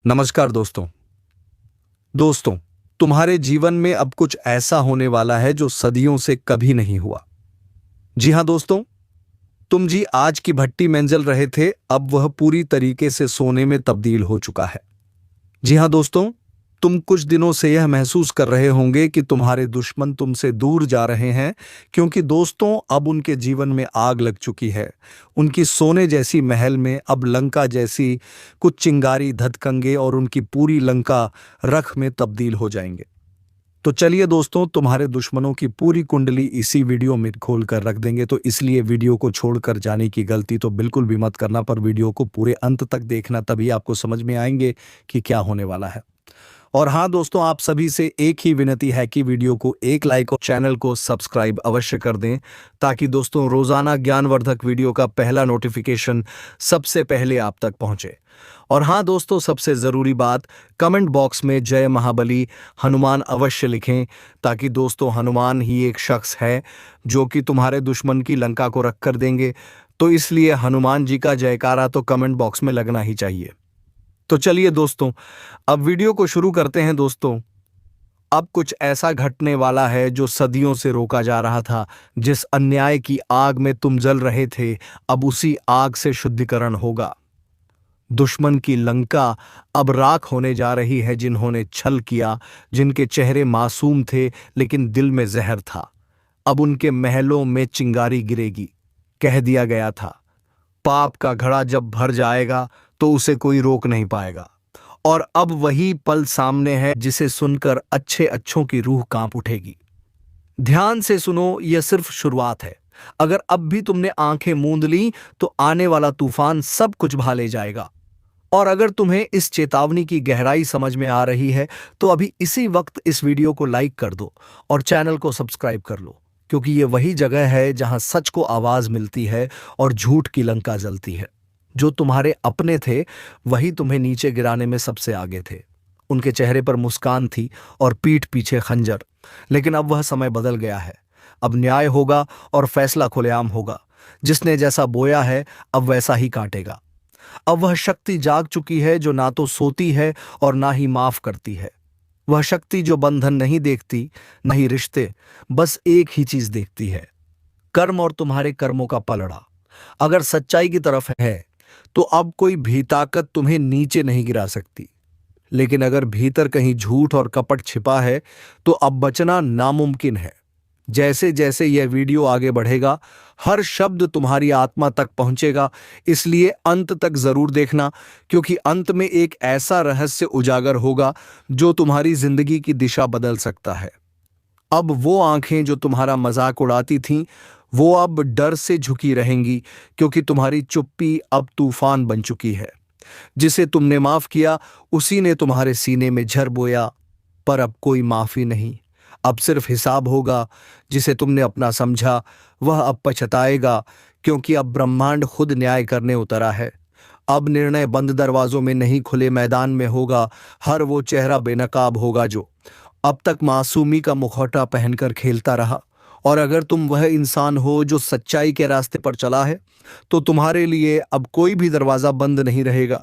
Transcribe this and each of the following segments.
नमस्कार दोस्तों। दोस्तों, तुम्हारे जीवन में अब कुछ ऐसा होने वाला है जो सदियों से कभी नहीं हुआ। जी हां दोस्तों, तुम जी आज की भट्टी में जल रहे थे, अब वह पूरी तरीके से सोने में तब्दील हो चुका है। जी हां दोस्तों, तुम कुछ दिनों से यह महसूस कर रहे होंगे कि तुम्हारे दुश्मन तुमसे दूर जा रहे हैं, क्योंकि दोस्तों अब उनके जीवन में आग लग चुकी है। उनकी सोने जैसी महल में अब लंका जैसी कुछ चिंगारी धधकंगे और उनकी पूरी लंका रख में तब्दील हो जाएंगे। तो चलिए दोस्तों, तुम्हारे दुश्मनों की पूरी कुंडली इसी वीडियो में खोल कर रख देंगे, तो इसलिए वीडियो को छोड़कर जाने की गलती तो बिल्कुल भी मत करना, पर वीडियो को पूरे अंत तक देखना, तभी आपको समझ में आएंगे कि क्या होने वाला है। और हाँ दोस्तों, आप सभी से एक ही विनती है कि वीडियो को एक लाइक और चैनल को सब्सक्राइब अवश्य कर दें, ताकि दोस्तों रोजाना ज्ञानवर्धक वीडियो का पहला नोटिफिकेशन सबसे पहले आप तक पहुंचे। और हाँ दोस्तों, सबसे ज़रूरी बात, कमेंट बॉक्स में जय महाबली हनुमान अवश्य लिखें, ताकि दोस्तों हनुमान ही एक शख्स है जो कि तुम्हारे दुश्मन की लंका को रख कर देंगे। तो इसलिए हनुमान जी का जयकारा तो कमेंट बॉक्स में लगना ही चाहिए। तो चलिए दोस्तों, अब वीडियो को शुरू करते हैं। दोस्तों, अब कुछ ऐसा घटने वाला है जो सदियों से रोका जा रहा था। जिस अन्याय की आग में तुम जल रहे थे, अब उसी आग से शुद्धिकरण होगा। दुश्मन की लंका अब राख होने जा रही है। जिन्होंने छल किया, जिनके चेहरे मासूम थे लेकिन दिल में जहर था, अब उनके महलों में चिंगारी गिरेगी। कह दिया गया था, पाप का घड़ा जब भर जाएगा तो उसे कोई रोक नहीं पाएगा। और अब वही पल सामने है, जिसे सुनकर अच्छे अच्छों की रूह कांप उठेगी। ध्यान से सुनो, यह सिर्फ शुरुआत है। अगर अब भी तुमने आंखें मूंद ली तो आने वाला तूफान सब कुछ भा ले जाएगा। और अगर तुम्हें इस चेतावनी की गहराई समझ में आ रही है, तो अभी इसी वक्त इस वीडियो को लाइक कर दो और चैनल को सब्सक्राइब कर लो, क्योंकि ये वही जगह है जहां सच को आवाज मिलती है और झूठ की लंका जलती है। जो तुम्हारे अपने थे, वही तुम्हें नीचे गिराने में सबसे आगे थे। उनके चेहरे पर मुस्कान थी और पीठ पीछे खंजर। लेकिन अब वह समय बदल गया है। अब न्याय होगा और फैसला खुलेआम होगा। जिसने जैसा बोया है, अब वैसा ही काटेगा। अब वह शक्ति जाग चुकी है जो ना तो सोती है और ना ही माफ करती है। वह शक्ति जो बंधन नहीं देखती, नहीं रिश्ते, बस एक ही चीज देखती है, कर्म और तुम्हारे कर्मों का पलड़ा। अगर सच्चाई की तरफ है तो अब कोई भी ताकत तुम्हें नीचे नहीं गिरा सकती। लेकिन अगर भीतर कहीं झूठ और कपट छिपा है, तो अब बचना नामुमकिन है। जैसे जैसे यह वीडियो आगे बढ़ेगा, हर शब्द तुम्हारी आत्मा तक पहुंचेगा। इसलिए अंत तक जरूर देखना, क्योंकि अंत में एक ऐसा रहस्य उजागर होगा जो तुम्हारी जिंदगी की दिशा बदल सकता है। अब वो आंखें जो तुम्हारा मजाक उड़ाती थीं, वो अब डर से झुकी रहेंगी, क्योंकि तुम्हारी चुप्पी अब तूफान बन चुकी है। जिसे तुमने माफ किया, उसी ने तुम्हारे सीने में झर बोया। पर अब कोई माफी नहीं, अब सिर्फ हिसाब होगा। जिसे तुमने अपना समझा, वह अब पछताएगा, क्योंकि अब ब्रह्मांड खुद न्याय करने उतरा है। अब निर्णय बंद दरवाजों में नहीं, खुले मैदान में होगा। हर वो चेहरा बेनकाब होगा जो अब तक मासूमी का मुखौटा पहनकर खेलता रहा। और अगर तुम वह इंसान हो जो सच्चाई के रास्ते पर चला है, तो तुम्हारे लिए अब कोई भी दरवाजा बंद नहीं रहेगा।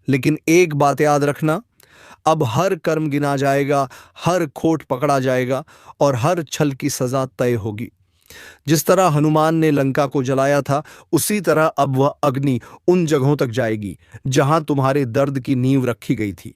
लेकिन एक बात याद रखना, अब हर कर्म गिना जाएगा, हर खोट पकड़ा जाएगा और हर छल की सजा तय होगी। जिस तरह हनुमान ने लंका को जलाया था, उसी तरह अब वह अग्नि उन जगहों तक जाएगी जहां तुम्हारे दर्द की नींव रखी गई थी।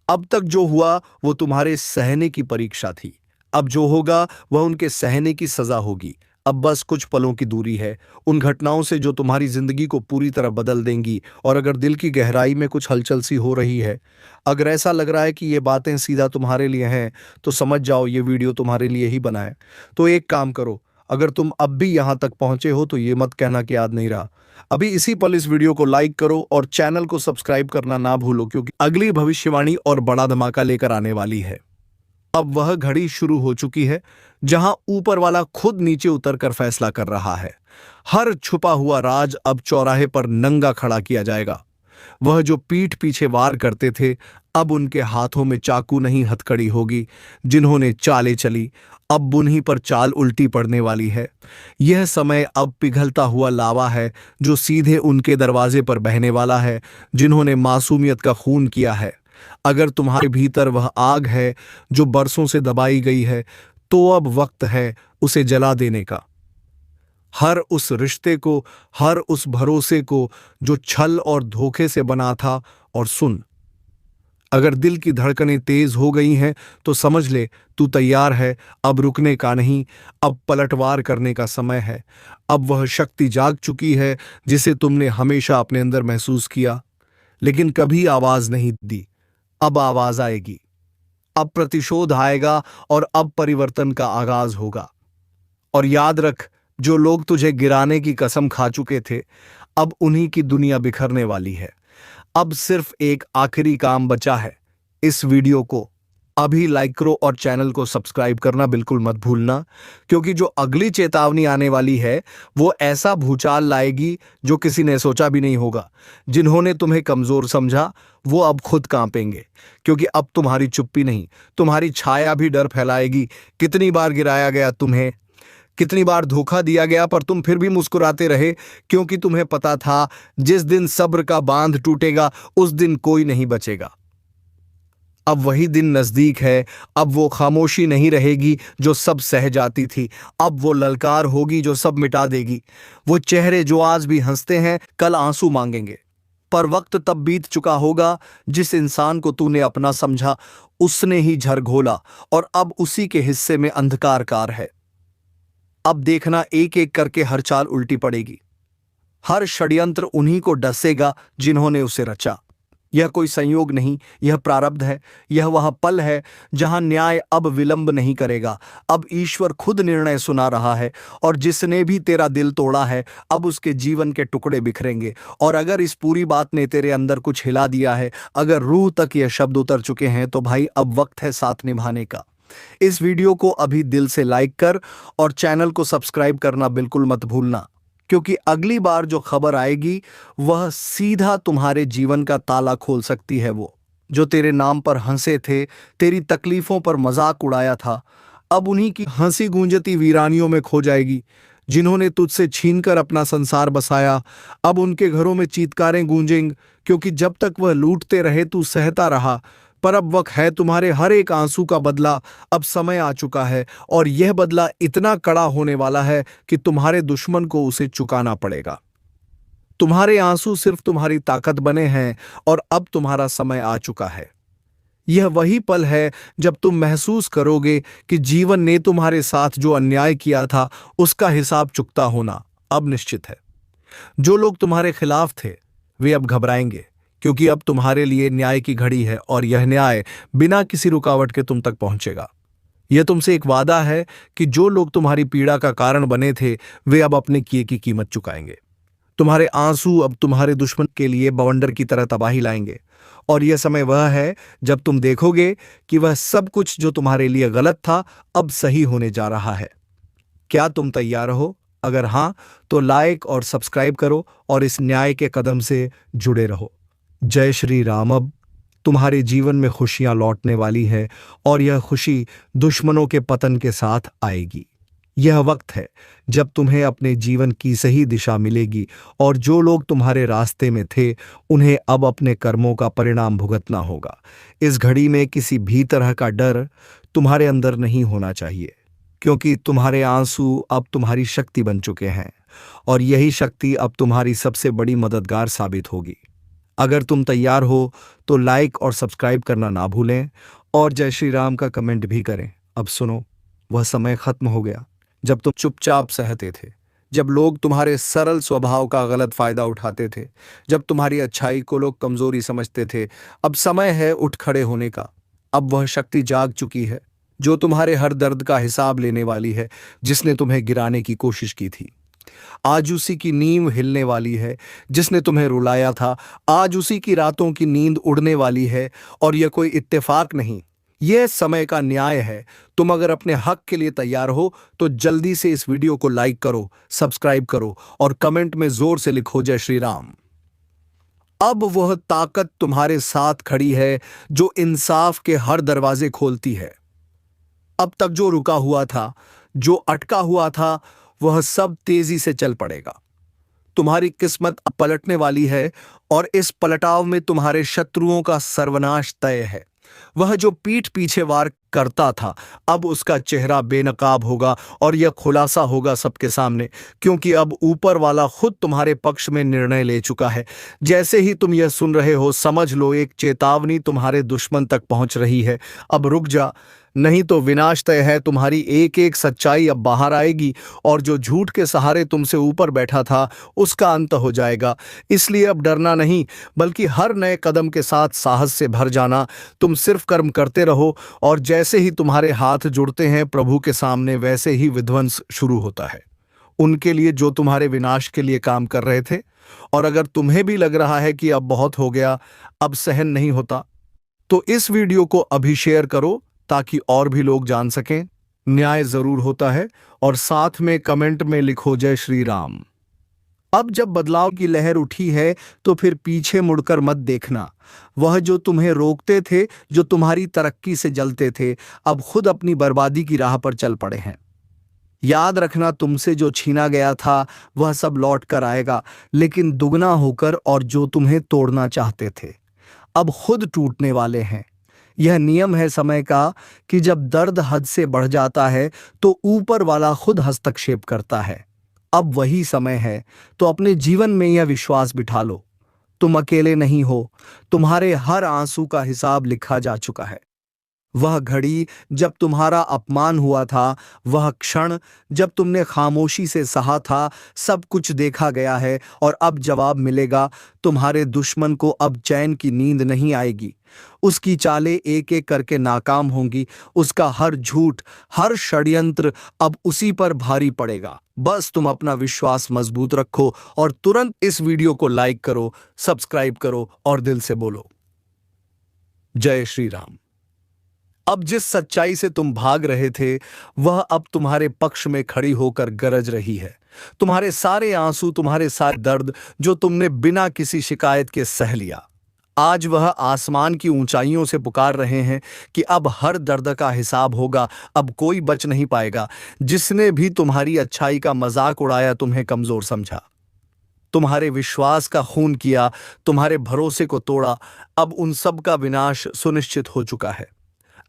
अब तक जो हुआ वो तुम्हारे सहने की परीक्षा थी। अब जो होगा वह उनके सहने की सजा होगी। अब बस कुछ पलों की दूरी है उन घटनाओं से जो तुम्हारी जिंदगी को पूरी तरह बदल देंगी। और अगर दिल की गहराई में कुछ हलचल सी हो रही है, अगर ऐसा लग रहा है कि ये बातें सीधा तुम्हारे लिए हैं, तो समझ जाओ ये वीडियो तुम्हारे लिए ही बना है। तो एक काम करो, अगर तुम अब भी यहां तक पहुंचे हो तो ये मत कहना कि याद नहीं रहा। अभी इसी पल इस वीडियो को लाइक करो और चैनल को सब्सक्राइब करना ना भूलो, क्योंकि अगली भविष्यवाणी और बड़ा धमाका लेकर आने वाली है। अब वह घड़ी शुरू हो चुकी है जहां ऊपर वाला खुद नीचे उतरकर फैसला कर रहा है। हर छुपा हुआ राज अब चौराहे पर नंगा खड़ा किया जाएगा। वह जो पीठ पीछे वार करते थे, अब उनके हाथों में चाकू नहीं हथकड़ी होगी। जिन्होंने चालें चली, अब उन्हीं पर चाल उल्टी पड़ने वाली है। यह समय अब पिघलता हुआ लावा है जो सीधे उनके दरवाजे पर बहने वाला है। जिन्होंने मासूमियत का खून किया है, अगर तुम्हारे भीतर वह आग है जो बरसों से दबाई गई है, तो अब वक्त है उसे जला देने का। हर उस रिश्ते को, हर उस भरोसे को जो छल और धोखे से बना था। और सुन, अगर दिल की धड़कनें तेज हो गई हैं तो समझ ले तू तैयार है। अब रुकने का नहीं, अब पलटवार करने का समय है। अब वह शक्ति जाग चुकी है जिसे तुमने हमेशा अपने अंदर महसूस किया, लेकिन कभी आवाज नहीं दी। अब आवाज आएगी, अब प्रतिशोध आएगा और अब परिवर्तन का आगाज होगा। और याद रख, जो लोग तुझे गिराने की कसम खा चुके थे, अब उन्हीं की दुनिया बिखरने वाली है। अब सिर्फ एक आखिरी काम बचा है। इस वीडियो को अभी लाइक करो और चैनल को सब्सक्राइब करना बिल्कुल मत भूलना, क्योंकि जो अगली चेतावनी आने वाली है वो ऐसा भूचाल लाएगी जो किसी ने सोचा भी नहीं होगा। जिन्होंने तुम्हें कमजोर समझा वो अब खुद कांपेंगे, क्योंकि अब तुम्हारी चुप्पी नहीं, तुम्हारी छाया भी डर फैलाएगी। कितनी बार गिराया गया तुम्हें, कितनी बार धोखा दिया गया, पर तुम फिर भी मुस्कुराते रहे, क्योंकि तुम्हें पता था जिस दिन सब्र का बांध टूटेगा उस दिन कोई नहीं बचेगा। अब वही दिन नजदीक है। अब वो खामोशी नहीं रहेगी जो सब सह जाती थी, अब वो ललकार होगी जो सब मिटा देगी। वो चेहरे जो आज भी हंसते हैं कल आंसू मांगेंगे। पर वक्त तब बीत चुका होगा, जिस इंसान को तूने अपना समझा उसने ही झर घोला, और अब उसी के हिस्से में अंधकारकार है। अब देखना, एक एक करके हर चाल उल्टी पड़ेगी। हर षड्यंत्र उन्हीं को डसेगा जिन्होंने उसे रचा। यह कोई संयोग नहीं, यह प्रारब्ध है। यह वह पल है जहां न्याय अब विलंब नहीं करेगा। अब ईश्वर खुद निर्णय सुना रहा है, और जिसने भी तेरा दिल तोड़ा है अब उसके जीवन के टुकड़े बिखरेंगे। और अगर इस पूरी बात ने तेरे अंदर कुछ हिला दिया है, अगर रूह तक यह शब्द उतर चुके हैं, तो भाई अब वक्त है साथ निभाने का। इस वीडियो को अभी दिल से लाइक कर और चैनल को सब्सक्राइब करना बिल्कुल मत भूलना, क्योंकि अगली बार जो खबर आएगी वह सीधा तुम्हारे जीवन का ताला खोल सकती है। वो जो तेरे नाम पर हंसे थे, तेरी तकलीफों पर मजाक उड़ाया था, अब उन्हीं की हंसी गूंजती वीरानियों में खो जाएगी। जिन्होंने तुझसे छीनकर अपना संसार बसाया, अब उनके घरों में चीत्कारें गूंजेंगी, क्योंकि जब तक वह लूटते रहे तू सहता रहा। पर अब वक्त है तुम्हारे हर एक आंसू का बदला। अब समय आ चुका है, और यह बदला इतना कड़ा होने वाला है कि तुम्हारे दुश्मन को उसे चुकाना पड़ेगा। तुम्हारे आंसू सिर्फ तुम्हारी ताकत बने हैं, और अब तुम्हारा समय आ चुका है। यह वही पल है जब तुम महसूस करोगे कि जीवन ने तुम्हारे साथ जो अन्याय किया था उसका हिसाब चुकता होना अब निश्चित है। जो लोग तुम्हारे खिलाफ थे वे अब घबराएंगे, क्योंकि अब तुम्हारे लिए न्याय की घड़ी है, और यह न्याय बिना किसी रुकावट के तुम तक पहुंचेगा। यह तुमसे एक वादा है कि जो लोग तुम्हारी पीड़ा का कारण बने थे वे अब अपने किए की कीमत चुकाएंगे। तुम्हारे आंसू अब तुम्हारे दुश्मन के लिए बवंडर की तरह तबाही लाएंगे, और यह समय वह है जब तुम देखोगे कि वह सब कुछ जो तुम्हारे लिए गलत था अब सही होने जा रहा है। क्या तुम तैयार हो? अगर हां तो लाइक और सब्सक्राइब करो और इस न्याय के कदम से जुड़े रहो। जय श्री राम। अब तुम्हारे जीवन में खुशियां लौटने वाली है, और यह खुशी दुश्मनों के पतन के साथ आएगी। यह वक्त है जब तुम्हें अपने जीवन की सही दिशा मिलेगी, और जो लोग तुम्हारे रास्ते में थे उन्हें अब अपने कर्मों का परिणाम भुगतना होगा। इस घड़ी में किसी भी तरह का डर तुम्हारे अंदर नहीं होना चाहिए, क्योंकि तुम्हारे आंसू अब तुम्हारी शक्ति बन चुके हैं, और यही शक्ति अब तुम्हारी सबसे बड़ी मददगार साबित होगी। अगर तुम तैयार हो तो लाइक और सब्सक्राइब करना ना भूलें, और जय श्री राम का कमेंट भी करें। अब सुनो, वह समय खत्म हो गया जब तुम चुपचाप सहते थे, जब लोग तुम्हारे सरल स्वभाव का गलत फायदा उठाते थे, जब तुम्हारी अच्छाई को लोग कमजोरी समझते थे। अब समय है उठ खड़े होने का। अब वह शक्ति जाग चुकी है जो तुम्हारे हर दर्द का हिसाब लेने वाली है। जिसने तुम्हें गिराने की कोशिश की थी, आज उसी की नींव हिलने वाली है। जिसने तुम्हें रुलाया था, आज उसी की रातों की नींद उड़ने वाली है। और यह कोई इत्तेफाक नहीं, यह समय का न्याय है। तुम अगर अपने हक के लिए तैयार हो तो जल्दी से इस वीडियो को लाइक करो, सब्सक्राइब करो, और कमेंट में जोर से लिखो जय श्री राम। अब वह ताकत तुम्हारे साथ खड़ी है जो इंसाफ के हर दरवाजे खोलती है। अब तक जो रुका हुआ था, जो अटका हुआ था, वह सब तेजी से चल पड़ेगा। तुम्हारी किस्मत अब पलटने वाली है और इस पलटाव में तुम्हारे शत्रुओं का सर्वनाश तय है। वह जो पीठ पीछे वार करता था, अब उसका चेहरा बेनकाब होगा और यह खुलासा होगा सबके सामने, क्योंकि अब ऊपर वाला खुद तुम्हारे पक्ष में निर्णय ले चुका है। जैसे ही तुम यह सुन रहे हो, समझ लो एक चेतावनी तुम्हारे दुश्मन तक पहुंच रही है। अब रुक जा, नहीं तो विनाश तय है। तुम्हारी एक एक सच्चाई अब बाहर आएगी और जो झूठ के सहारे तुमसे ऊपर बैठा था, उसका अंत हो जाएगा। इसलिए अब डरना नहीं, बल्कि हर नए कदम के साथ साहस से भर जाना। तुम सिर्फ कर्म करते रहो और जैसे ही तुम्हारे हाथ जुड़ते हैं प्रभु के सामने, वैसे ही विध्वंस शुरू होता है उनके लिए जो तुम्हारे विनाश के लिए काम कर रहे थे। और अगर तुम्हें भी लग रहा है कि अब बहुत हो गया, अब सहन नहीं होता, तो इस वीडियो को अभी शेयर करो ताकि और भी लोग जान सकें न्याय जरूर होता है। और साथ में कमेंट में लिखो जय श्री राम। अब जब बदलाव की लहर उठी है तो फिर पीछे मुड़कर मत देखना। वह जो तुम्हें रोकते थे, जो तुम्हारी तरक्की से जलते थे, अब खुद अपनी बर्बादी की राह पर चल पड़े हैं। याद रखना, तुमसे जो छीना गया था वह सब लौट कर आएगा, लेकिन दुगना होकर। और जो तुम्हें तोड़ना चाहते थे, अब खुद टूटने वाले हैं। यह नियम है समय का कि जब दर्द हद से बढ़ जाता है तो ऊपर वाला खुद हस्तक्षेप करता है। अब वही समय है, तो अपने जीवन में यह विश्वास बिठा लो, तुम अकेले नहीं हो। तुम्हारे हर आंसू का हिसाब लिखा जा चुका है। वह घड़ी जब तुम्हारा अपमान हुआ था, वह क्षण जब तुमने खामोशी से सहा था, सब कुछ देखा गया है और अब जवाब मिलेगा। तुम्हारे दुश्मन को अब चैन की नींद नहीं आएगी। उसकी चालें एक एक करके नाकाम होंगी। उसका हर झूठ, हर षड्यंत्र अब उसी पर भारी पड़ेगा। बस तुम अपना विश्वास मजबूत रखो और तुरंत इस वीडियो को लाइक करो, सब्सक्राइब करो और दिल से बोलो जय श्री राम। अब जिस सच्चाई से तुम भाग रहे थे, वह अब तुम्हारे पक्ष में खड़ी होकर गरज रही है। तुम्हारे सारे आंसू, तुम्हारे सारे दर्द जो तुमने बिना किसी शिकायत के सह लिया, आज वह आसमान की ऊंचाइयों से पुकार रहे हैं कि अब हर दर्द का हिसाब होगा। अब कोई बच नहीं पाएगा। जिसने भी तुम्हारी अच्छाई का मजाक उड़ाया, तुम्हें कमजोर समझा, तुम्हारे विश्वास का खून किया, तुम्हारे भरोसे को तोड़ा, अब उन सब का विनाश सुनिश्चित हो चुका है।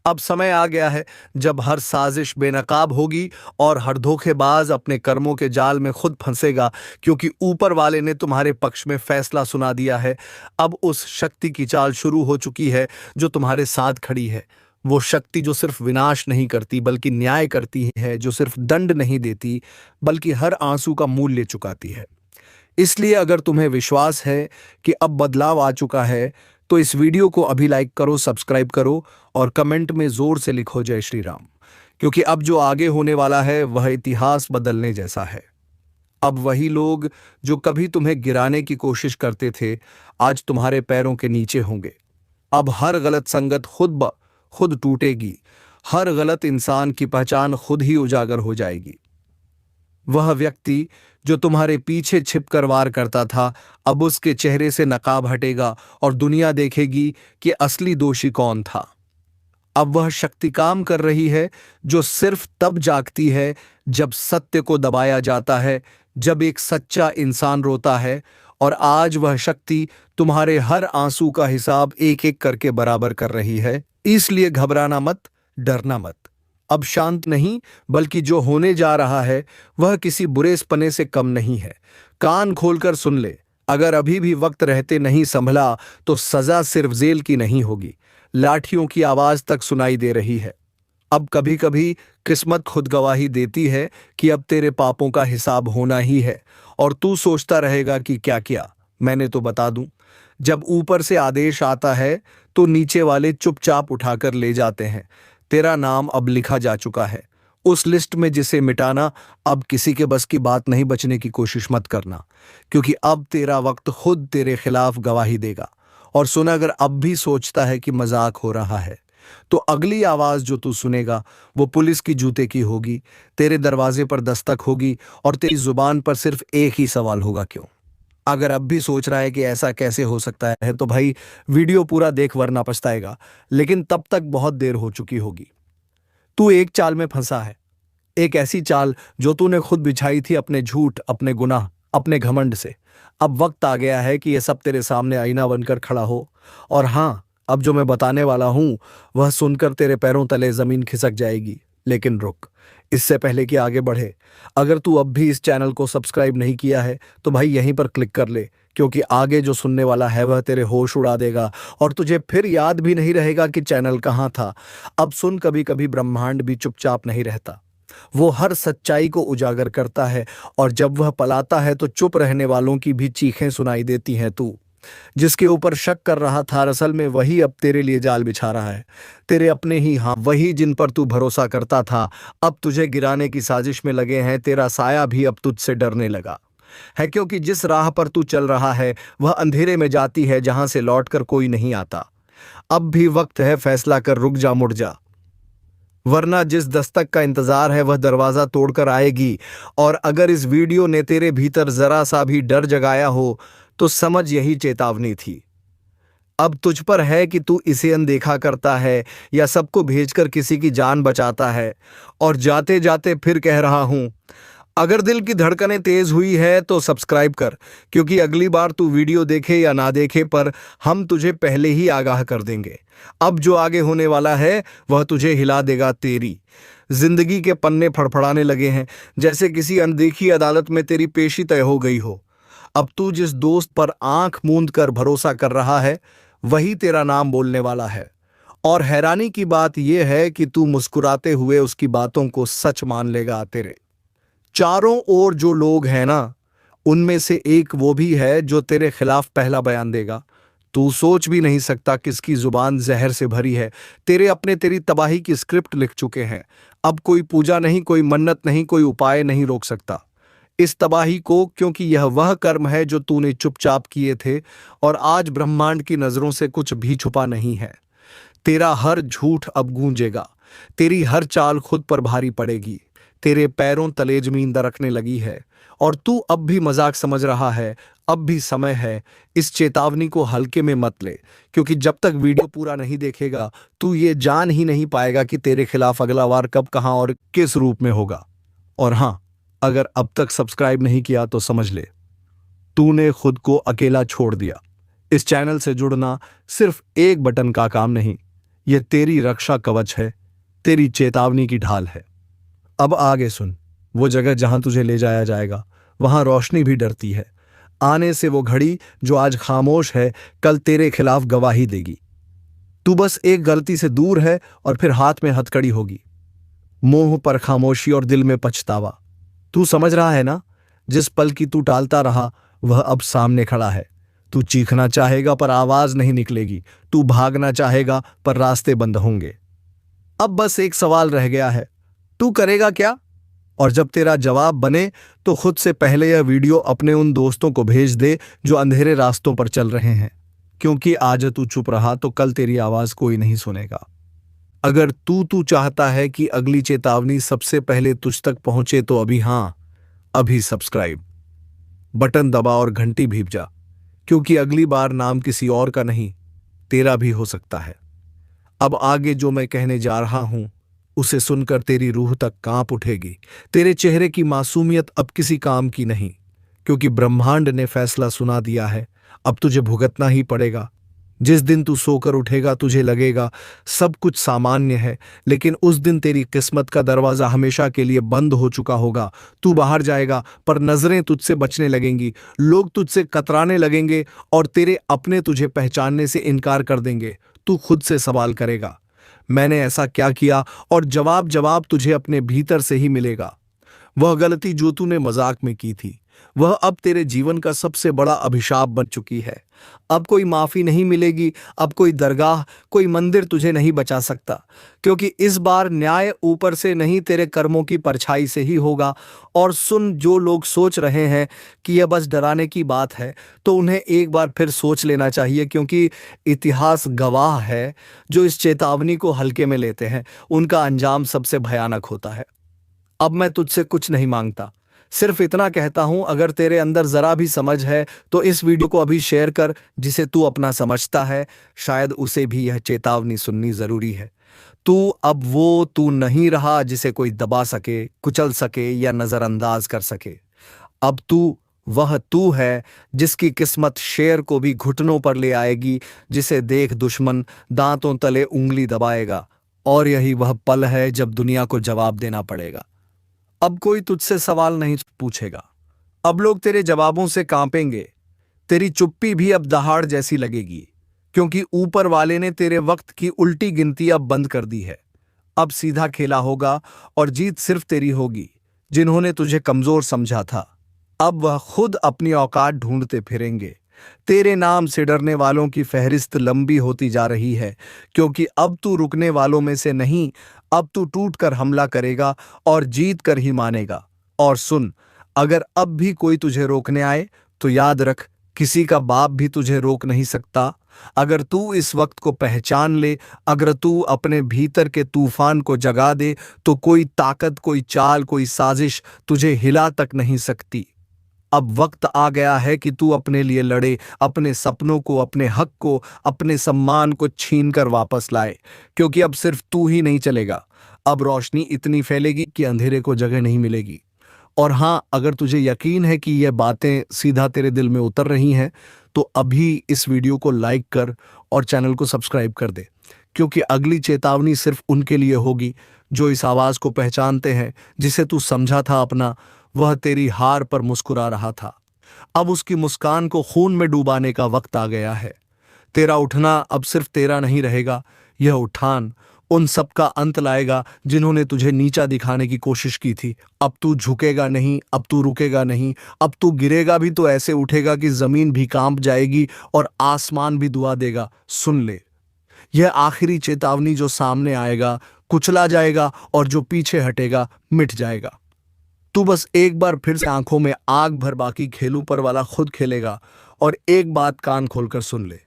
अब समय आ गया है जब हर साजिश बेनकाब होगी और हर धोखेबाज अपने कर्मों के जाल में खुद फंसेगा, क्योंकि ऊपर वाले ने तुम्हारे पक्ष में फैसला सुना दिया है। अब उस शक्ति की चाल शुरू हो चुकी है जो तुम्हारे साथ खड़ी है। वो शक्ति जो सिर्फ विनाश नहीं करती बल्कि न्याय करती है, जो सिर्फ दंड नहीं देती बल्कि हर आंसू का मूल्य चुकाती है। इसलिए अगर तुम्हें विश्वास है कि अब बदलाव आ चुका है, तो इस वीडियो को अभी लाइक करो, सब्सक्राइब करो और कमेंट में जोर से लिखो जय श्री राम, क्योंकि अब जो आगे होने वाला है वह इतिहास बदलने जैसा है। अब वही लोग जो कभी तुम्हें गिराने की कोशिश करते थे, आज तुम्हारे पैरों के नीचे होंगे। अब हर गलत संगत खुद टूटेगी। हर गलत इंसान की पहचान खुद ही उजागर हो जाएगी। वह व्यक्ति जो तुम्हारे पीछे छिपकर वार करता था, अब उसके चेहरे से नकाब हटेगा और दुनिया देखेगी कि असली दोषी कौन था। अब वह शक्ति काम कर रही है जो सिर्फ तब जागती है जब सत्य को दबाया जाता है, जब एक सच्चा इंसान रोता है। और आज वह शक्ति तुम्हारे हर आंसू का हिसाब एक एक करके बराबर कर रही है। इसलिए घबराना मत, डरना मत। अब शांत नहीं, बल्कि जो होने जा रहा है वह किसी बुरे सपने से कम नहीं है। कान खोलकर सुन ले, अगर अभी भी वक्त रहते नहीं संभला तो सजा सिर्फ जेल की नहीं होगी, लाठियों की आवाज तक सुनाई दे रही है। अब कभी कभी किस्मत खुद गवाही देती है कि अब तेरे पापों का हिसाब होना ही है, और तू सोचता रहेगा कि क्या किया। मैंने तो बता दूं, जब ऊपर से आदेश आता है तो नीचे वाले चुपचाप उठाकर ले जाते हैं। तेरा नाम अब लिखा जा चुका है उस लिस्ट में जिसे मिटाना अब किसी के बस की बात नहीं। बचने की कोशिश मत करना, क्योंकि अब तेरा वक्त खुद तेरे खिलाफ गवाही देगा। और सुन, अगर अब भी सोचता है कि मजाक हो रहा है, तो अगली आवाज जो तू सुनेगा वो पुलिस की जूते की होगी। तेरे दरवाजे पर दस्तक होगी और तेरी जुबान पर सिर्फ एक ही सवाल होगा, क्यों। अगर अब भी सोच रहा है कि ऐसा कैसे हो सकता है, तो भाई वीडियो पूरा देख, वरना पछताएगा। लेकिन तब तक बहुत देर हो चुकी होगी। तू एक चाल में फंसा है, एक ऐसी चाल जो तूने खुद बिछाई थी, अपने झूठ, अपने गुनाह, अपने घमंड से। अब वक्त आ गया है कि यह सब तेरे सामने आईना बनकर खड़ा हो। और हाँ, अब जो मैं बताने वाला हूं वह सुनकर तेरे पैरों तले जमीन खिसक जाएगी। लेकिन रुक, इससे पहले कि आगे बढ़े, अगर तू अब भी इस चैनल को सब्सक्राइब नहीं किया है तो भाई यहीं पर क्लिक कर ले, क्योंकि आगे जो सुनने वाला है वह तेरे होश उड़ा देगा और तुझे फिर याद भी नहीं रहेगा कि चैनल कहाँ था। अब सुन, कभी कभी ब्रह्मांड भी चुपचाप नहीं रहता, वो हर सच्चाई को उजागर करता है। और जब वह पलाता है तो चुप रहने वालों की भी चीखें सुनाई देती हैं। तू जिसके ऊपर शक कर रहा था, असल में वही अब तेरे लिए जाल बिछा रहा है। तेरे अपने ही, हाँ वही जिन पर तू भरोसा करता था, अब तुझे गिराने की साजिश में लगे हैं। तेरा साया भी अब तुझसे डरने लगा है, क्योंकि जिस राह पर तू चल रहा है वह अंधेरे में जाती है, जहां से लौटकर कोई नहीं आता। अब भी वक्त है, फैसला कर, रुक जा, मुड़ जा, वरना जिस दस्तक का इंतजार है वह दरवाजा तोड़कर आएगी। और अगर इस वीडियो ने तेरे भीतर जरा सा भी डर जगाया हो तो समझ यही चेतावनी थी। अब तुझ पर है कि तू इसे अनदेखा करता है या सबको भेजकर किसी की जान बचाता है। और जाते जाते फिर कह रहा हूं, अगर दिल की धड़कनें तेज हुई है तो सब्सक्राइब कर, क्योंकि अगली बार तू वीडियो देखे या ना देखे पर हम तुझे पहले ही आगाह कर देंगे। अब जो आगे होने वाला है वह तुझे हिला देगा। तेरी जिंदगी के पन्ने फड़फड़ाने लगे हैं, जैसे किसी अनदेखी अदालत में तेरी पेशी तय हो गई हो। अब तू जिस दोस्त पर आंख मूंद कर भरोसा कर रहा है वही तेरा नाम बोलने वाला है। और हैरानी की बात यह है कि तू मुस्कुराते हुए उसकी बातों को सच मान लेगा। तेरे चारों ओर जो लोग हैं ना, उनमें से एक वो भी है जो तेरे खिलाफ पहला बयान देगा। तू सोच भी नहीं सकता किसकी जुबान जहर से भरी है। तेरे अपने तेरी तबाही की स्क्रिप्ट लिख चुके हैं। अब कोई पूजा नहीं, कोई मन्नत नहीं, कोई उपाय नहीं रोक सकता इस तबाही को, क्योंकि यह वह कर्म है जो तूने चुपचाप किए थे। और आज ब्रह्मांड की नजरों से कुछ भी छुपा नहीं है। तेरा हर झूठ अब गूंजेगा, तेरी हर चाल खुद पर भारी पड़ेगी। तेरे पैरों तले जमीन दरकने लगी है और तू अब भी मजाक समझ रहा है। अब भी समय है, इस चेतावनी को हल्के में मत ले, क्योंकि जब तक वीडियो पूरा नहीं देखेगा तू ये जान ही नहीं पाएगा कि तेरे खिलाफ अगला वार कब, कहां और किस रूप में होगा। और हां, अगर अब तक सब्सक्राइब नहीं किया तो समझ ले, तूने खुद को अकेला छोड़ दिया। इस चैनल से जुड़ना सिर्फ एक बटन का काम नहीं, यह तेरी रक्षा कवच है, तेरी चेतावनी की ढाल है। अब आगे सुन, वो जगह जहां तुझे ले जाया जाएगा वहां रोशनी भी डरती है। आने से वो घड़ी जो आज खामोश है कल तेरे खिलाफ गवाही देगी। तू बस एक गलती से दूर है और फिर हाथ में हथकड़ी होगी। मोह पर खामोशी और दिल में पछतावा। तू समझ रहा है ना, जिस पल की तू टालता रहा वह अब सामने खड़ा है। तू चीखना चाहेगा पर आवाज नहीं निकलेगी, तू भागना चाहेगा पर रास्ते बंद होंगे। अब बस एक सवाल रह गया है, तू करेगा क्या? और जब तेरा जवाब बने तो खुद से पहले यह वीडियो अपने उन दोस्तों को भेज दे जो अंधेरे रास्तों पर चल रहे हैं, क्योंकि आज तू चुप रहा तो कल तेरी आवाज कोई नहीं सुनेगा। अगर तू चाहता है कि अगली चेतावनी सबसे पहले तुझ तक पहुंचे तो अभी सब्सक्राइब बटन दबा और घंटी भीप जा, क्योंकि अगली बार नाम किसी और का नहीं, तेरा भी हो सकता है। अब आगे जो मैं कहने जा रहा हूं उसे सुनकर तेरी रूह तक कांप उठेगी। तेरे चेहरे की मासूमियत अब किसी काम की नहीं, क्योंकि ब्रह्मांड ने फैसला सुना दिया है। अब तुझे भुगतना ही पड़ेगा। जिस दिन तू सोकर उठेगा तुझे लगेगा सब कुछ सामान्य है, लेकिन उस दिन तेरी किस्मत का दरवाजा हमेशा के लिए बंद हो चुका होगा। तू बाहर जाएगा पर नजरें तुझसे बचने लगेंगी, लोग तुझसे कतराने लगेंगे और तेरे अपने तुझे पहचानने से इनकार कर देंगे। तू खुद से सवाल करेगा, मैंने ऐसा क्या किया? और जवाब तुझे अपने भीतर से ही मिलेगा। वह गलती जो तूने मजाक में की थी वह अब तेरे जीवन का सबसे बड़ा अभिशाप बन चुकी है। अब कोई माफी नहीं मिलेगी, अब कोई दरगाह, कोई मंदिर तुझे नहीं बचा सकता, क्योंकि इस बार न्याय ऊपर से नहीं तेरे कर्मों की परछाई से ही होगा। और सुन, जो लोग सोच रहे हैं कि यह बस डराने की बात है तो उन्हें एक बार फिर सोच लेना चाहिए, क्योंकि इतिहास गवाह है, जो इस चेतावनी को हल्के में लेते हैं उनका अंजाम सबसे भयानक होता है। अब मैं तुझसे कुछ नहीं मांगता, सिर्फ इतना कहता हूं, अगर तेरे अंदर जरा भी समझ है तो इस वीडियो को अभी शेयर कर। जिसे तू अपना समझता है शायद उसे भी यह चेतावनी सुननी जरूरी है। अब तू नहीं रहा जिसे कोई दबा सके, कुचल सके या नजरअंदाज कर सके। अब तू वह तू है जिसकी किस्मत शेर को भी घुटनों पर ले आएगी, जिसे देख दुश्मन दांतों तले उंगली दबाएगा। और यही वह पल है जब दुनिया को जवाब देना पड़ेगा। अब कोई तुझसे सवाल नहीं पूछेगा। अब लोग तेरे जवाबों से कांपेंगे। तेरी चुप्पी भी अब दहाड़ जैसी लगेगी, क्योंकि ऊपर वाले ने तेरे वक्त की उल्टी गिनती अब बंद कर दी है। अब सीधा खेला होगा और जीत सिर्फ तेरी होगी। जिन्होंने तुझे कमजोर समझा था, अब वह खुद अपनी औकात ढूंढते फिरेंगे। तेरे नाम से डरने वालों की फहरिस्त लंबी होती जा रही है, क्योंकि अब तू रुकने वालों में से नहीं, अब तू टूट कर हमला करेगा और जीत कर ही मानेगा। और सुन, अगर अब भी कोई तुझे रोकने आए तो याद रख, किसी का बाप भी तुझे रोक नहीं सकता। अगर तू इस वक्त को पहचान ले, अगर तू अपने भीतर के तूफान को जगा दे, तो कोई ताकत, कोई चाल, कोई साजिश तुझे हिला तक नहीं सकती। अब वक्त आ गया है कि तू अपने लिए लड़े, अपने सपनों को, अपने हक को, अपने सम्मान को छीन कर वापस लाए, क्योंकि अब सिर्फ तू ही नहीं चलेगा। अब रोशनी इतनी फैलेगी कि अंधेरे को जगह नहीं मिलेगी। और हाँ, अगर तुझे यकीन है कि यह बातें सीधा तेरे दिल में उतर रही हैं, तो अभी इस वीडियो को लाइक कर और चैनल को सब्सक्राइब कर दे, क्योंकि अगली चेतावनी सिर्फ उनके लिए होगी जो इस आवाज को पहचानते हैं। जिसे तू समझा था अपना, वह तेरी हार पर मुस्कुरा रहा था। अब उसकी मुस्कान को खून में डुबाने का वक्त आ गया है। तेरा उठना अब सिर्फ तेरा नहीं रहेगा। यह उठान उन सब का अंत लाएगा जिन्होंने तुझे नीचा दिखाने की कोशिश की थी। अब तू झुकेगा नहीं, अब तू रुकेगा नहीं। अब तू गिरेगा भी तो ऐसे उठेगा कि जमीन भी कांप जाएगी और आसमान भी दुआ देगा। सुन ले, यह आखिरी चेतावनी। जो सामने आएगा कुचला जाएगा और जो पीछे हटेगा मिट जाएगा। तू बस एक बार फिर से आंखों में आग भर, बाकी खेल पर वाला खुद खेलेगा। और एक बात कान खोलकर सुन ले,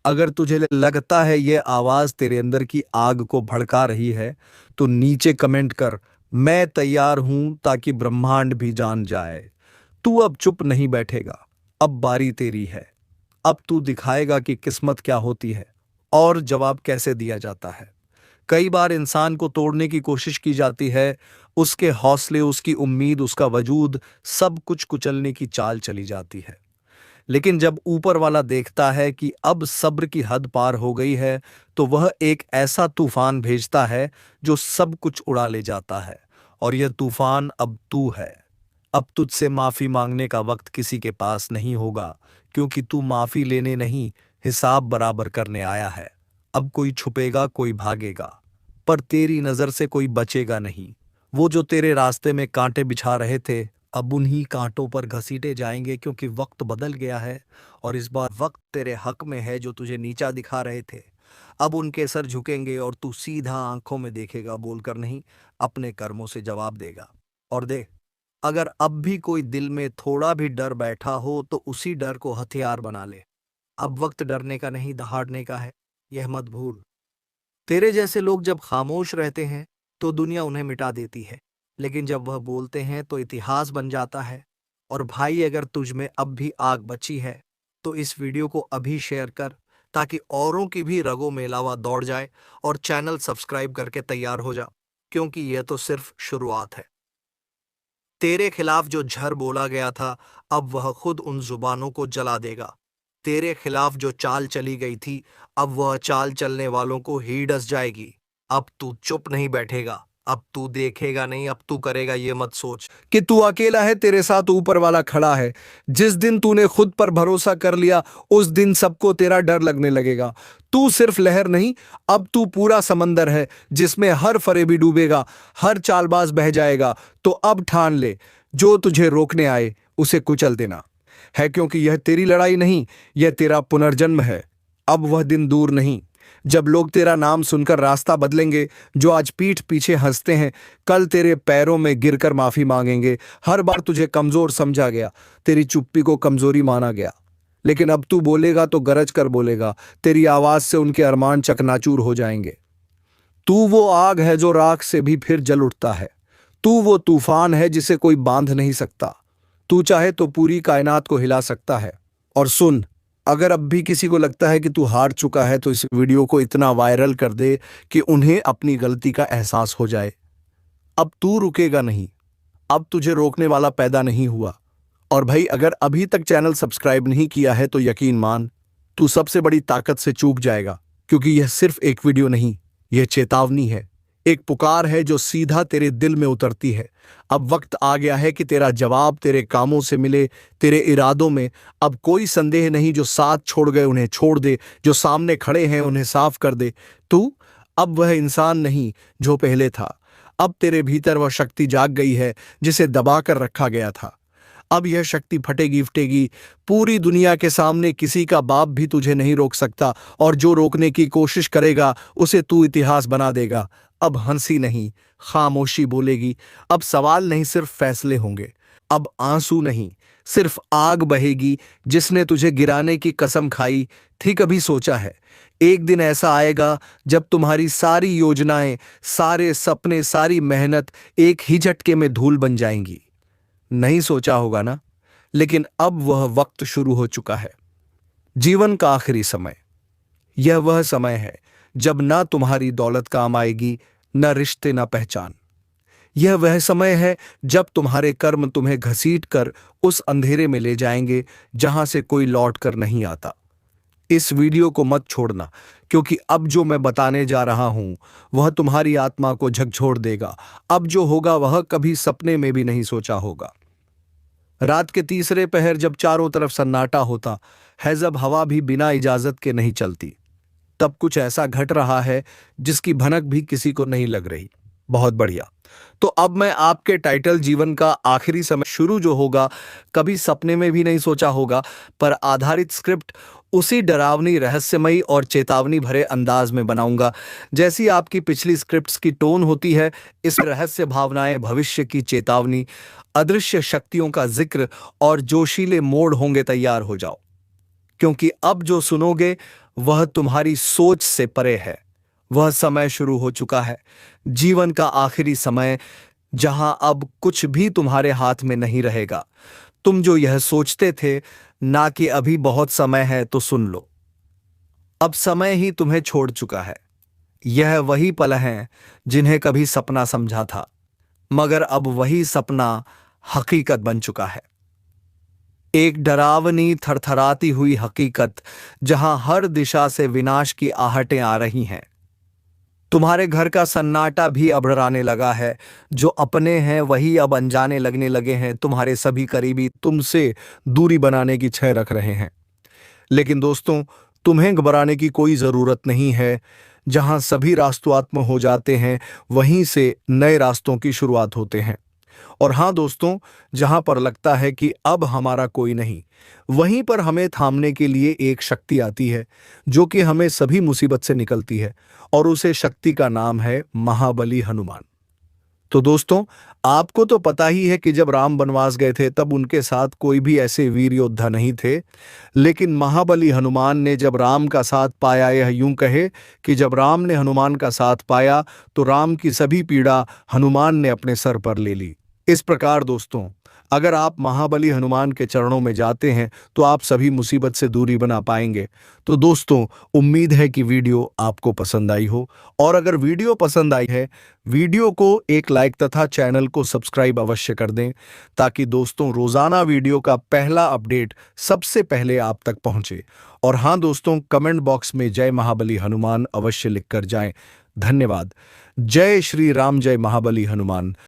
अगर तुझे लगता है ये आवाज तेरे अंदर की आग को भड़का रही है, तो नीचे कमेंट कर, मैं तैयार हूं, ताकि ब्रह्मांड भी जान जाए। तू अब चुप नहीं बैठेगा। अब बारी तेरी है। अब तू दिखाएगा कि किस्मत क्या होती है और जवाब कैसे दिया जाता है। कई बार इंसान को तोड़ने की कोशिश की जाती है, उसके हौसले, उसकी उम्मीद, उसका वजूद, सब कुछ कुचलने की चाल चली जाती है। लेकिन जब ऊपर वाला देखता है कि अब सब्र की हद पार हो गई है, तो वह एक ऐसा तूफान भेजता है जो सब कुछ उड़ा ले जाता है। और यह तूफान अब तू है। अब तुझसे माफी मांगने का वक्त किसी के पास नहीं होगा, क्योंकि तू माफी लेने नहीं, हिसाब बराबर करने आया है। अब कोई छुपेगा, कोई भागेगा, पर तेरी नजर से कोई बचेगा नहीं। वो जो तेरे रास्ते में कांटे बिछा रहे थे, अब उन्हीं कांटों पर घसीटे जाएंगे, क्योंकि वक्त बदल गया है और इस बार वक्त तेरे हक में है। जो तुझे नीचा दिखा रहे थे, अब उनके सर झुकेंगे और तू सीधा आंखों में देखेगा, बोलकर नहीं, अपने कर्मों से जवाब देगा। और देख, अगर अब भी कोई दिल में थोड़ा भी डर बैठा हो, तो उसी डर को हथियार बना ले। अब वक्त डरने का नहीं, दहाड़ने का है, यह मत भूल। तेरे जैसे लोग जब खामोश रहते हैं तो दुनिया उन्हें मिटा देती है, लेकिन जब वह बोलते हैं तो इतिहास बन जाता है। और भाई, अगर तुझ में अब भी आग बची है, तो इस वीडियो को अभी शेयर कर, ताकि औरों की भी रगों में लावा दौड़ जाए। और चैनल सब्सक्राइब करके तैयार हो जा, क्योंकि यह तो सिर्फ शुरुआत है। तेरे खिलाफ जो झर बोला गया था, अब वह खुद उन जुबानों को जला देगा। तेरे खिलाफ जो चाल चली गई थी, अब वह चाल चलने वालों को ही डस जाएगी। अब तू चुप नहीं बैठेगा, अब तू देखेगा नहीं, अब तू करेगा। ये मत सोच कि तू अकेला है, तेरे साथ ऊपर वाला खड़ा है। जिस दिन तूने खुद पर भरोसा कर लिया, उस दिन सबको तेरा डर लगने लगेगा। तू सिर्फ लहर नहीं, अब तू पूरा समंदर है, जिसमें हर फरेबी डूबेगा, हर चालबाज बह जाएगा। तो अब ठान ले, जो तुझे रोकने आए उसे कुचल देना है, क्योंकि यह तेरी लड़ाई नहीं, यह तेरा पुनर्जन्म है। अब वह दिन दूर नहीं जब लोग तेरा नाम सुनकर रास्ता बदलेंगे। जो आज पीठ पीछे हंसते हैं, कल तेरे पैरों में गिरकर माफी मांगेंगे। हर बार तुझे कमजोर समझा गया, तेरी चुप्पी को कमजोरी माना गया, लेकिन अब तू बोलेगा तो गरज कर बोलेगा। तेरी आवाज से उनके अरमान चकनाचूर हो जाएंगे। तू वो आग है जो राख से भी फिर जल उठता है। तू वो तूफान है जिसे कोई बांध नहीं सकता। तू चाहे तो पूरी कायनात को हिला सकता है। और सुन, अगर अब भी किसी को लगता है कि तू हार चुका है, तो इस वीडियो को इतना वायरल कर दे कि उन्हें अपनी गलती का एहसास हो जाए। अब तू रुकेगा नहीं, अब तुझे रोकने वाला पैदा नहीं हुआ, और भाई अगर अभी तक चैनल सब्सक्राइब नहीं किया है तो यकीन मान तू सबसे बड़ी ताकत से चूक जाएगा, क्योंकि यह सिर्फ एक वीडियो नहीं, यह चेतावनी है, एक पुकार है जो सीधा तेरे दिल में उतरती है। अब वक्त आ गया है कि तेरा जवाब तेरे कामों से मिले, तेरे इरादों में। अब कोई संदेह नहीं, जो साथ छोड़ गए उन्हें छोड़ दे, जो सामने खड़े हैं उन्हें साफ कर दे। तू अब वह इंसान नहीं जो पहले था। अब तेरे भीतर वह शक्ति जाग गई है जिसे दबा कर रखा गया था। अब यह शक्ति फटेगी फटेगी पूरी दुनिया के सामने। किसी का बाप भी तुझे नहीं रोक सकता, और जो रोकने की कोशिश करेगा उसे तू इतिहास बना देगा। अब हंसी नहीं, खामोशी बोलेगी। अब सवाल नहीं, सिर्फ फैसले होंगे। अब आंसू नहीं, सिर्फ आग बहेगी। जिसने तुझे गिराने की कसम खाई थी, कभी सोचा है एक दिन ऐसा आएगा जब तुम्हारी सारी योजनाएं, सारे सपने, सारी मेहनत एक ही झटके में धूल बन जाएंगी? नहीं सोचा होगा ना। लेकिन अब वह वक्त शुरू हो चुका है, जीवन का आखिरी समय। यह वह समय है जब ना तुम्हारी दौलत काम आएगी, न रिश्ते, न पहचान। यह वह समय है जब तुम्हारे कर्म तुम्हें घसीट कर उस अंधेरे में ले जाएंगे जहां से कोई लौट कर नहीं आता। इस वीडियो को मत छोड़ना, क्योंकि अब जो मैं बताने जा रहा हूं वह तुम्हारी आत्मा को झकझोर देगा। अब जो होगा वह कभी सपने में भी नहीं सोचा होगा। रात के तीसरे पहर जब चारों तरफ सन्नाटा होता है, जब हवा भी बिना इजाजत के नहीं चलती, तब कुछ ऐसा घट रहा है जिसकी भनक भी किसी को नहीं लग रही। बहुत बढ़िया। तो अब मैं आपके टाइटल जीवन का आखिरी समय शुरू जो होगा, कभी सपने में भी नहीं सोचा होगा, पर आधारित स्क्रिप्ट उसी डरावनी, रहस्यमयी और चेतावनी भरे अंदाज में बनाऊंगा जैसी आपकी पिछली स्क्रिप्ट्स की टोन होती है। इस रहस्य, भावनाएं, भविष्य की चेतावनी, अदृश्य शक्तियों का जिक्र और जोशीले मोड़ होंगे। तैयार हो जाओ, क्योंकि अब जो सुनोगे वह तुम्हारी सोच से परे है। वह समय शुरू हो चुका है, जीवन का आखिरी समय, जहां अब कुछ भी तुम्हारे हाथ में नहीं रहेगा। तुम जो यह सोचते थे ना कि अभी बहुत समय है, तो सुन लो, अब समय ही तुम्हें छोड़ चुका है। यह वही पल हैं जिन्हें कभी सपना समझा था, मगर अब वही सपना हकीकत बन चुका है। एक डरावनी, थरथराती हुई हकीकत, जहां हर दिशा से विनाश की आहटें आ रही हैं। तुम्हारे घर का सन्नाटा भी अब डराने लगा है। जो अपने हैं वही अब अनजाने लगने लगे हैं। तुम्हारे सभी करीबी तुमसे दूरी बनाने की छह रख रहे हैं। लेकिन दोस्तों, तुम्हें घबराने की कोई जरूरत नहीं है। जहां सभी रास्तों हो जाते हैं, वहीं से नए रास्तों की शुरुआत होते हैं। और हाँ दोस्तों, जहां पर लगता है कि अब हमारा कोई नहीं, वहीं पर हमें थामने के लिए एक शक्ति आती है, जो कि हमें सभी मुसीबत से निकलती है, और उसे शक्ति का नाम है महाबली हनुमान। तो दोस्तों, आपको तो पता ही है कि जब राम वनवास गए थे तब उनके साथ कोई भी ऐसे वीर योद्धा नहीं थे। लेकिन महाबली हनुमान ने जब राम का साथ पाया, यह यूं कहे कि जब राम ने हनुमान का साथ पाया तो राम की सभी पीड़ा हनुमान ने अपने सर पर ले ली। इस प्रकार दोस्तों, अगर आप महाबली हनुमान के चरणों में जाते हैं तो आप सभी मुसीबत से दूरी बना पाएंगे। तो दोस्तों, उम्मीद है कि वीडियो आपको पसंद आई हो, और अगर वीडियो पसंद आई है, वीडियो को एक लाइक तथा चैनल को सब्सक्राइब अवश्य कर दें, ताकि दोस्तों रोजाना वीडियो का पहला अपडेट सबसे पहले आप तक पहुंचे। और हाँ दोस्तों, कमेंट बॉक्स में जय महाबली हनुमान अवश्य लिखकर जाएं। धन्यवाद। जय श्री राम, जय महाबली हनुमान।